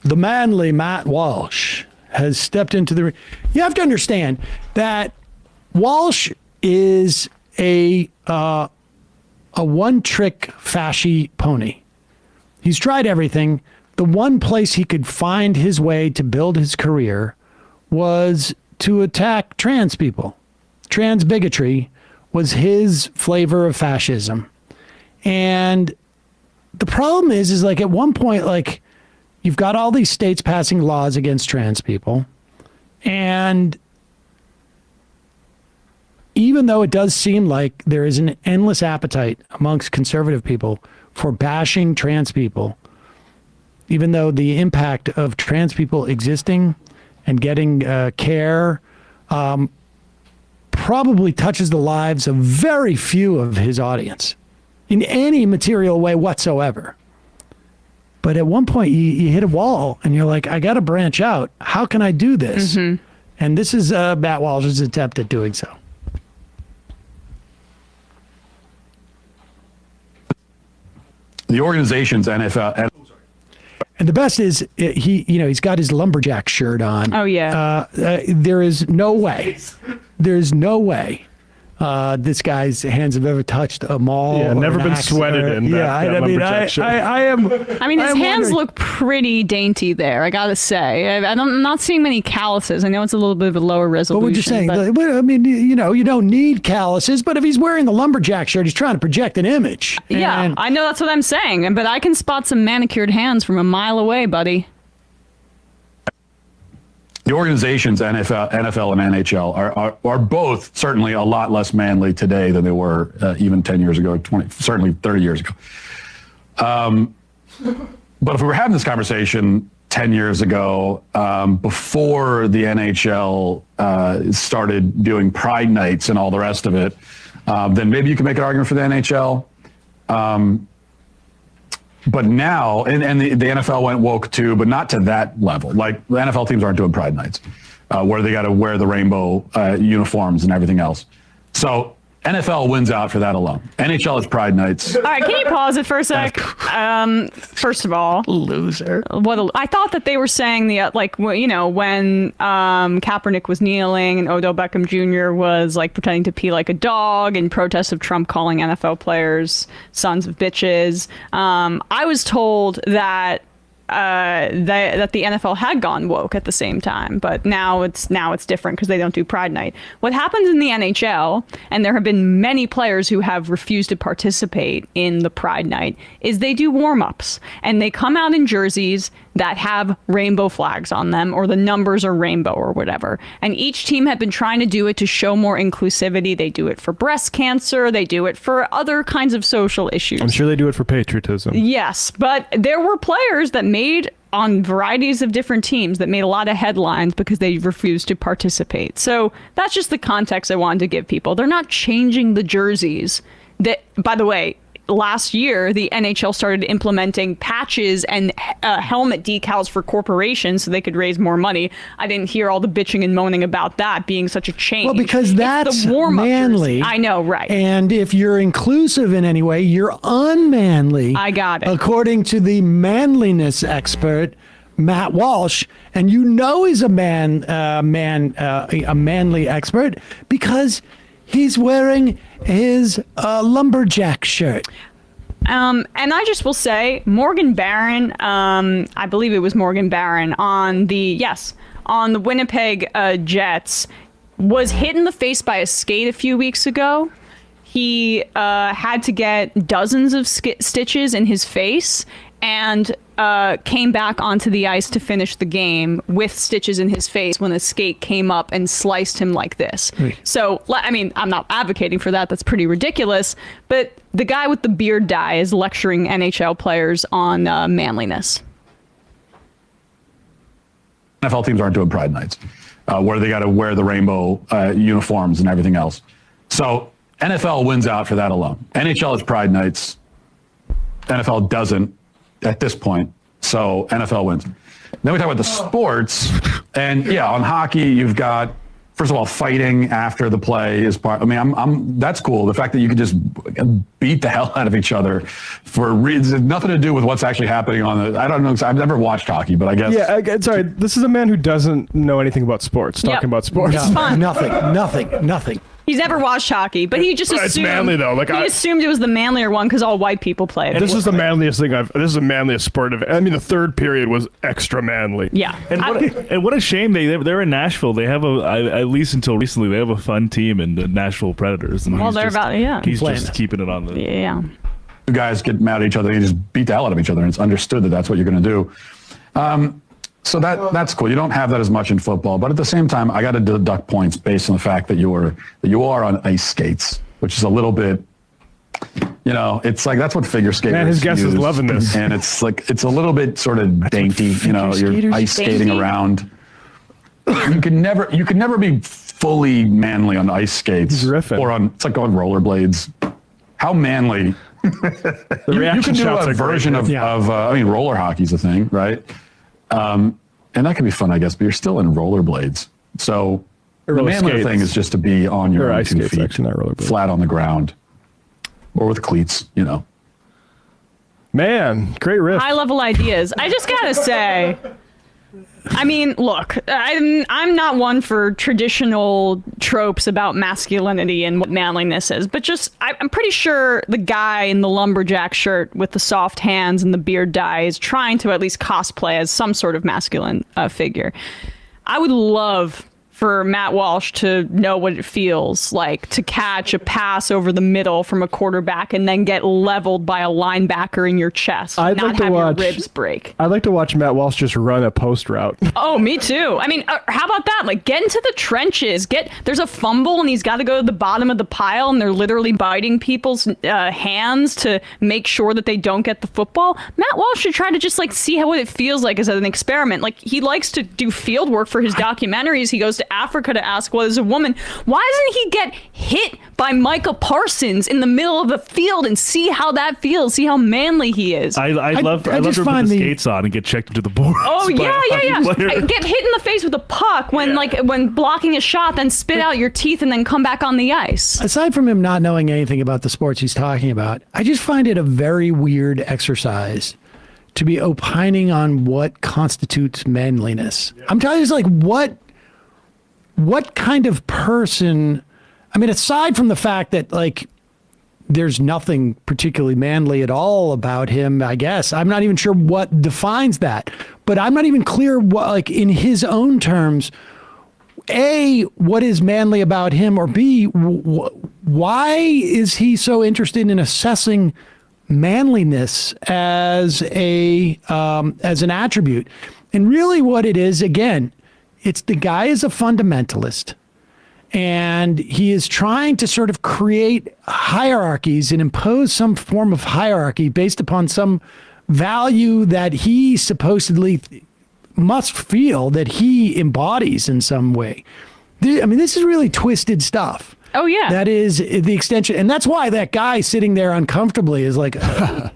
the manly Matt Walsh has stepped into the ring. You have to understand that Walsh is a one-trick fashy pony. He's tried everything. The one place he could find his way to build his career was to attack trans people. Trans bigotry was his flavor of fascism. And the problem is like at one point, like you've got all these states passing laws against trans people. And even though it does seem like there is an endless appetite amongst conservative people for bashing trans people, even though the impact of trans people existing and getting care probably touches the lives of very few of his audience in any material way whatsoever. But at one point you hit a wall and you're like, I got to branch out. How can I do this? Mm-hmm. And this is Matt Walsh's attempt at doing so. The organization's NFL. And the best is he's got his lumberjack shirt on. Oh yeah. There is no way. There's no way this guy's hands have ever touched a maul. Yeah, never been sweated in. I mean, his hands look pretty dainty there, I gotta say. I'm not seeing many calluses. I know it's a little bit of a lower resolution. But we're just saying, I mean, you don't need calluses, but if he's wearing the lumberjack shirt, he's trying to project an image. Yeah, I know that's what I'm saying, but I can spot some manicured hands from a mile away, buddy. The organizations, NFL and NHL, are both certainly a lot less manly today than they were even 10 years ago, certainly 30 years ago. But if we were having this conversation 10 years ago, before the NHL started doing Pride Nights and all the rest of it, then maybe you could make an argument for the NHL. But now, and the NFL went woke too, but not to that level. Like the NFL teams aren't doing Pride Nights, where they got to wear the rainbow uniforms and everything else. So NFL wins out for that alone. NHL is Pride Nights. All right, can you pause it for a sec? First of all, loser. I thought that they were saying when Kaepernick was kneeling and Odell Beckham Jr. was like pretending to pee like a dog in protest of Trump calling NFL players sons of bitches. I was told that that the NFL had gone woke at the same time, but now it's different because they don't do Pride Night. What happens in the NHL, and there have been many players who have refused to participate in the Pride Night, is they do warm-ups and they come out in jerseys that have rainbow flags on them, or the numbers are rainbow or whatever. And each team had been trying to do it to show more inclusivity. They do it for breast cancer. They do it for other kinds of social issues. I'm sure they do it for patriotism. Yes, but there were players that made on varieties of different teams that made a lot of headlines because they refused to participate. So that's just the context I wanted to give people. They're not changing the jerseys. That, by the way, last year, the NHL started implementing patches and helmet decals for corporations so they could raise more money. I didn't hear all the bitching and moaning about that being such a change. Well, because that's manly. I know, right. And if you're inclusive in any way, you're unmanly. I got it. According to the manliness expert, Matt Walsh, and he's a manly expert because he's wearing his lumberjack shirt. And I just will say, Morgan Barron, I believe it was Morgan Barron on the Winnipeg Jets, was hit in the face by a skate a few weeks ago. He had to get dozens of stitches in his face and came back onto the ice to finish the game with stitches in his face when a skate came up and sliced him like this. Right. So, I mean, I'm not advocating for that. That's pretty ridiculous. But the guy with the beard dye is lecturing NHL players on manliness. NFL teams aren't doing Pride Nights, where they got to wear the rainbow uniforms and everything else. So NFL wins out for that alone. NHL is Pride Nights. NFL doesn't at this point. So NFL wins. Then we talk about the sports. And yeah, on hockey, you've got first of all, fighting after the play is part. I mean, that's cool. The fact that you can just beat the hell out of each other for reasons nothing to do with what's actually happening on the. I don't know. I've never watched hockey, but I guess. Yeah, sorry. This is a man who doesn't know anything about sports. Yep. Talking about sports. No, nothing. He's never watched hockey, but he just assumed. It's manly though. Like he assumed it was the manlier one because all white people played it. This is the manliest thing This is the manliest sport of. I mean, the third period was extra manly. Yeah. And what a shame they're in Nashville. They have at least until recently they have a fun team in the Nashville Predators. And Well, they're he's just keeping it on the. Yeah. You guys get mad at each other. You just beat the hell out of each other, and it's understood that that's what you're going to do. So that's cool. You don't have that as much in football, but at the same time, I got to deduct points based on the fact that you are on ice skates, which is a little bit, it's like that's what figure skaters. Man, his guest is loving this, and it's like it's a little bit sort of dainty. You're ice skating around. You can never be fully manly on ice skates or it's like on rollerblades. How manly? You can do a version of roller hockey's a thing, right? And that can be fun, I guess, but you're still in rollerblades. So the manly thing is just to be on your own 2 feet, flat on the ground, or with cleats, Man, great riff. High level ideas. I just gotta say, I mean, look, I'm not one for traditional tropes about masculinity and what manliness is, but I'm pretty sure the guy in the lumberjack shirt with the soft hands and the beard dye is trying to at least cosplay as some sort of masculine figure. I would love for Matt Walsh to know what it feels like to catch a pass over the middle from a quarterback and then get leveled by a linebacker in your chest. Not have your ribs break. I'd like to watch Matt Walsh just run a post route. Oh, me too. I mean, how about that? Like, get into the trenches. There's a fumble and he's got to go to the bottom of the pile and they're literally biting people's hands to make sure that they don't get the football. Matt Walsh should try to just see what it feels like as an experiment. Like, he likes to do field work for his documentaries. He goes to Africa to ask what is a woman. Why doesn't he get hit by Micah Parsons in the middle of the field and see how that feels? See how manly he is. I love to put the skates on and get checked into the boards. Oh yeah. Get hit in the face with a puck when blocking a shot, then spit out your teeth and then come back on the ice. Aside from him not knowing anything about the sports he's talking about, I just find it a very weird exercise to be opining on what constitutes manliness. I'm telling you, what kind of person, I mean, aside from the fact that there's nothing particularly manly at all about him, I guess. I'm not even sure what defines that, but I'm not even clear what, in his own terms, A, what is manly about him, or B, why is he so interested in assessing manliness as an attribute? And really what it is, again, it's the guy is a fundamentalist, and he is trying to sort of create hierarchies and impose some form of hierarchy based upon some value that he supposedly must feel that he embodies in some way. I mean, this is really twisted stuff. Oh, yeah. That is the extension. And that's why that guy sitting there uncomfortably is like, yeah.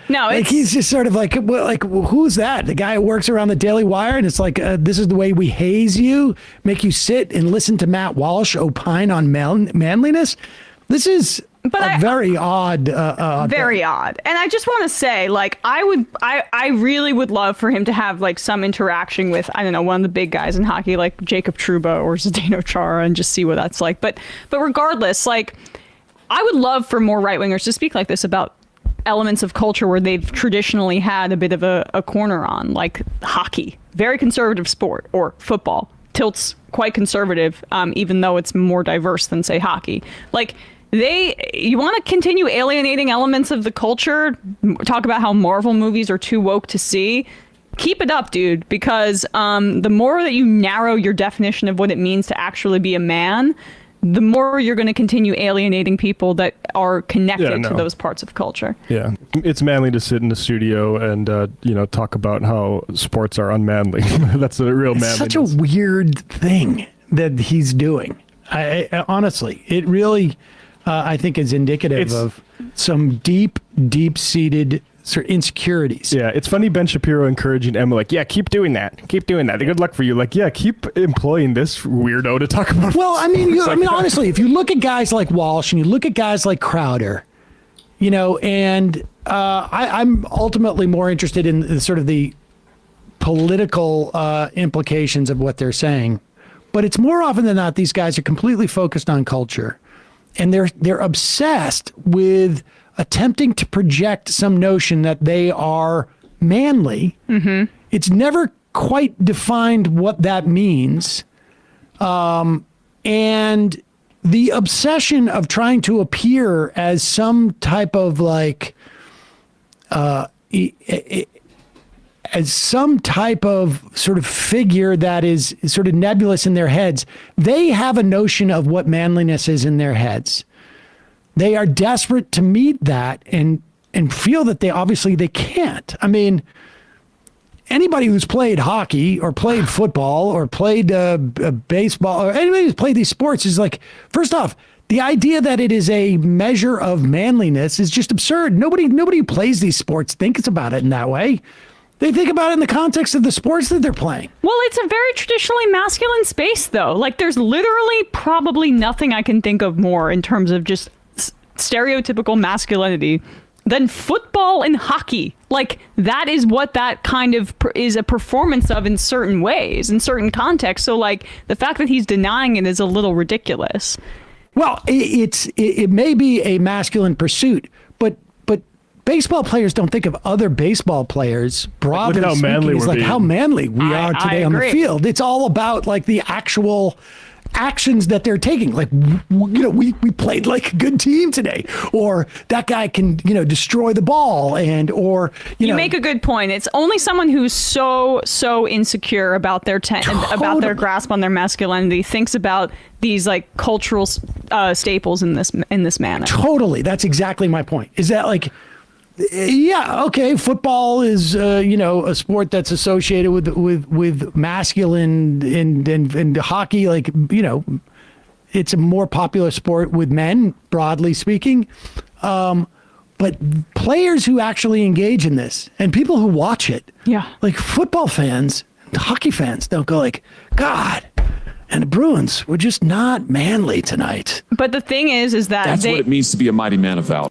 No, he's just sort of who's that? The guy who works around the Daily Wire, and it's this is the way we haze you, make you sit and listen to Matt Walsh opine on manliness. This is very odd. Very odd. And I just want to say, I really would love for him to have some interaction with, I don't know, one of the big guys in hockey, like Jacob Trouba or Zdeno Chara, and just see what that's like. But regardless, I would love for more right wingers to speak like this about elements of culture where they've traditionally had a bit of a corner on, like hockey, very conservative sport, or football tilts quite conservative, even though it's more diverse than, say, hockey. You want to continue alienating elements of the culture, talk about how Marvel movies are too woke to see. Keep it up, dude, because the more that you narrow your definition of what it means to actually be a man, the more you're going to continue alienating people that are connected to those parts of culture. Yeah, it's manly to sit in the studio and talk about how sports are unmanly. That's a real manliness. It's such a weird thing that he's doing. I honestly, it really, I think, is indicative of some deep-seated sort of insecurities. Yeah, it's funny Ben Shapiro encouraging Emma, like, yeah, keep doing that. Keep doing that. Good luck for you. Like, yeah, keep employing this weirdo to talk about. Well, I mean, honestly, if you look at guys like Walsh and you look at guys like Crowder, and I'm ultimately more interested in sort of the political implications of what they're saying. But it's more often than not, these guys are completely focused on culture. And they're obsessed with attempting to project some notion that they are manly. Mm-hmm. It's never quite defined what that means. And the obsession of trying to appear as some type of as some type of sort of figure that is sort of nebulous in their heads. They have a notion of what manliness is in their heads. They are desperate to meet that and feel that they can't. I mean, anybody who's played hockey or played football or played baseball or anybody who's played these sports is like, first off, the idea that it is a measure of manliness is just absurd. Nobody who plays these sports thinks about it in that way. They think about it in the context of the sports that they're playing. Well, it's a very traditionally masculine space, though. Like, there's literally probably nothing I can think of more in terms of just stereotypical masculinity than football and hockey. Like, that is what that kind of is a performance of in certain ways, in certain contexts. So, like, the fact that he's denying it is a little ridiculous. Well, it may be a masculine pursuit, but baseball players don't think of other baseball players broadly how speaking. manly It's we're like being. how manly we are today on the agree. field. It's all about like the actual actions that they're taking. Like, we played like a good team today, or that guy can, destroy the ball, or You make a good point. It's only someone who's so insecure about their about their grasp on their masculinity thinks about these like cultural staples in this manner. Totally. That's exactly my point. Is that like, yeah, okay, football is a sport that's associated with masculine and hockey, like, it's a more popular sport with men, broadly speaking. But players who actually engage in this and people who watch it, Yeah. like football fans, hockey fans don't go like, God, and the Bruins were just not manly tonight. But the thing is that That's what it means to be a mighty man of valor.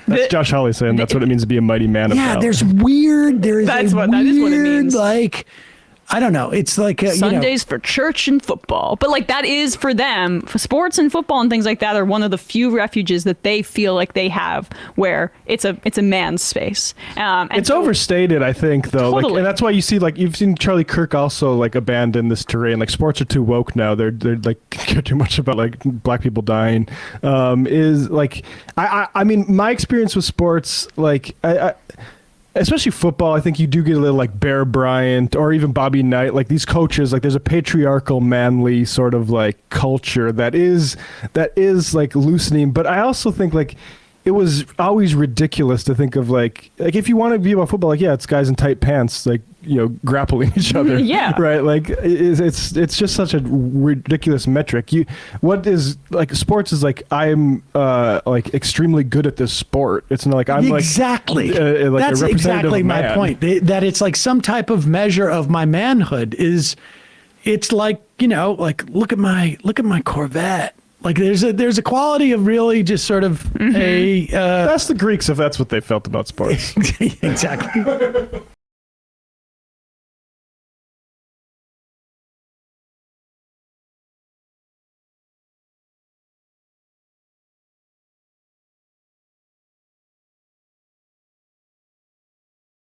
That's Josh Hawley saying that's what it means to be a mighty man of Yeah, valor. that is what it means. Like, I don't know. It's like Sundays for church and football. But like that is for them, for sports and football and things like that are one of the few refuges that they feel like they have where it's a man's space. And it's so- overstated, I think, though. Like, Totally. and that's why you see, like, you've seen Charlie Kirk also like abandon this terrain. Like, sports are too woke now. They're like care too much about like black people dying. Is like I mean, my experience with sports, like I especially football, I think you do get a little like Bear Bryant or even Bobby Knight, like these coaches, like there's a patriarchal, manly sort of like culture that is like loosening. But I also think like it was always ridiculous to think of like if you want to be about football, like, yeah, it's guys in tight pants, like, grappling each other. Yeah. Right. Like it's just such a ridiculous metric. What is like sports is like, I'm like extremely good at this sport. It's not like I'm exactly. like a That's representative exactly my man. point. That it's like some type of measure of my manhood is, it's like, like look at my Corvette. Like there's a quality of really just sort of Mm-hmm. That's the Greeks if that's what they felt about sports. exactly.